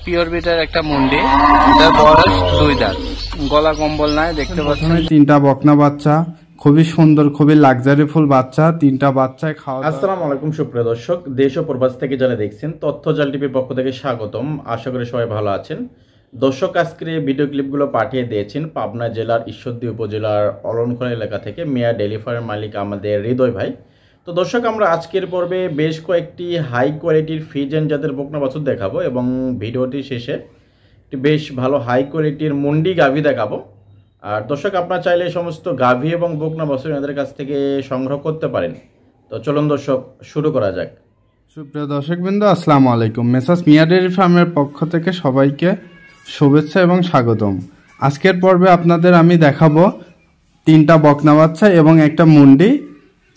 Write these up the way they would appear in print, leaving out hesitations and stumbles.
Pure bitter একটা মুন্ডি, এটার বয়স 2 দাঁত, গলা কম্বল নাই, দেখতে পাচ্ছেন। তিনটা বকনা বাচ্চা, খুবই সুন্দর, খুবই লাক্সারি ফুল বাচ্চা, তিনটা বাচ্চায় খাওয়া। আসসালামু আলাইকুম সুপ্রিয় দর্শক, দেশ ও প্রবাস থেকে যারা দেখছেন তথ্য জাল টিভির পক্ষ থেকে স্বাগতম। আশা করি সবাই ভালো আছেন। দর্শক, আজকের এই ভিডিও ক্লিপগুলো পাঠিয়ে দিয়েছেন পাবনা জেলার ঈশ্বরদী উপজেলার অলনখোলা এলাকা থেকে মিয়া ডেইরি ফার্মের মালিক আমাদের হৃদয় ভাই। তো দর্শক, আমরা আজকের পর্বে বেশ কয়েকটি হাই কোয়ালিটির ফ্রিজিয়ান জাতের বকনা বাছুর দেখাবো এবং ভিডিওটি শেষে একটি বেশ ভালো হাই কোয়ালিটির মুন্ডি গাভী দেখাবো। আর দর্শক, আপনারা চাইলে সমস্ত গাভী এবং বকনা বাছুর এদের কাছ থেকে সংগ্রহ করতে পারেন। তো চলুন দর্শক, শুরু করা যাক। সুপ্রিয় দর্শকবৃন্দ, আসসালামু আলাইকুম। মেসার্স মিয়া ডেইরি ফার্মের পক্ষ থেকে সবাইকে শুভেচ্ছা এবং স্বাগতম। আজকের পর্বে আপনাদের আমি দেখাবো তিনটা বকনা বাচ্চা এবং একটা মুন্ডি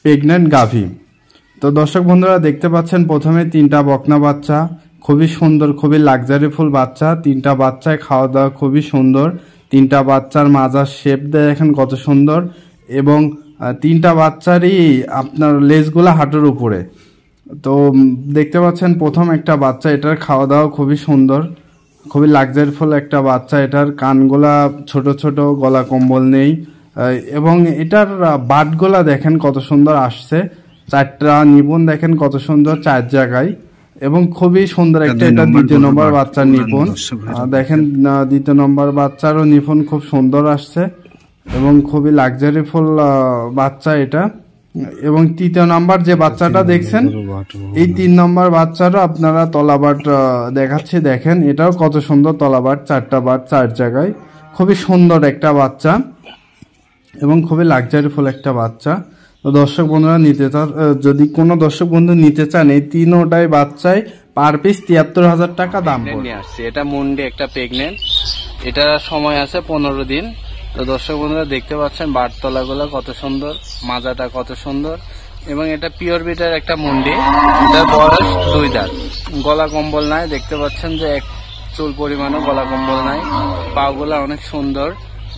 প্রেগনেন্ট গাভী। তো দর্শক বন্ধুরা, দেখতে পাচ্ছেন প্রথমে তিনটা বকনা বাচ্চা, খুবই সুন্দর, খুবই লাক্সারি ফুল বাচ্চা। তিনটা বাচ্চায় খাওয়া দাওয়া খুবই সুন্দর। তিনটা বাচ্চার মাজার শেপ দেয় এখন কত সুন্দর, এবং তিনটা বাচ্চারই আপনার লেজগুলা হাঁটুর উপরে। তো দেখতে পাচ্ছেন প্রথম একটা বাচ্চা, এটার খাওয়া দাওয়া খুবই সুন্দর, খুবই লাক্সারি ফুল একটা বাচ্চা। এটার কানগুলা ছোট ছোট, গলা কম্বল নেই, এবং এটার বাটগুলা দেখেন কত সুন্দর আসছে। চারটা নিপুণ দেখেন কত সুন্দর, 4 জায়গায়, এবং খুবই সুন্দর একটা। এটা দ্বিতীয় নম্বর বাচ্চার নিপুণ দেখেন, দ্বিতীয় নম্বর বাচ্চারও নিপুণ খুব সুন্দর আসছে এবং খুবই লাক্সারি ফুল বাচ্চা এটা। এবং তৃতীয় নাম্বার যে বাচ্চাটা দেখছেন, এই 3 নম্বর বাচ্চারও আপনারা তলাবাট দেখাচ্ছি, দেখেন এটাও কত সুন্দর তলাবাট, 4টা বাট 4 জায়গায়, খুবই সুন্দর একটা বাচ্চা এবং খুবই লাক্সারি ফুল একটা বাচ্চা। তো দর্শক বন্ধুরা যদি কোনো দর্শক বন্ধু নিতে চান, এই 3টাই বাচ্চায় পার পিস 73,000 টাকা দাম নিয়ে আসছে। এটা মুন্ডি একটা প্রেগনেন্ট, এটা সময় আছে 15 দিন। তো দর্শক বন্ধুরা দেখতে পাচ্ছেন বাটতলাগুলো কত সুন্দর, মাজাটা কত সুন্দর, এবং এটা পিওর বিটার একটা মুন্ডি, এটার বয়স 2 দাঁত, গলা কম্বল নাই, দেখতে পাচ্ছেন যে এক চুল পরিমাণও গলা কম্বল নাই, পাগুলা অনেক সুন্দর,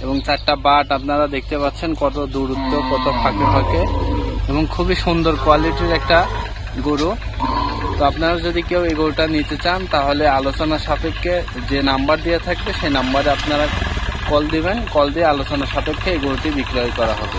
এবং 4টা বাট আপনারা দেখতে পাচ্ছেন কত দূরত্ব, কত ফাঁকে ফাঁকে, এবং খুবই সুন্দর কোয়ালিটির একটা গরু। তো আপনারা যদি কেউ এই গরুটা নিতে চান, তাহলে আলোচনা সাপেক্ষে যে নাম্বার দিয়ে থাকবে সেই নাম্বারে আপনারা কল দিবেন, কল দিয়ে আলোচনা সাপেক্ষে এই গরুটি বিক্রয় করা হবে।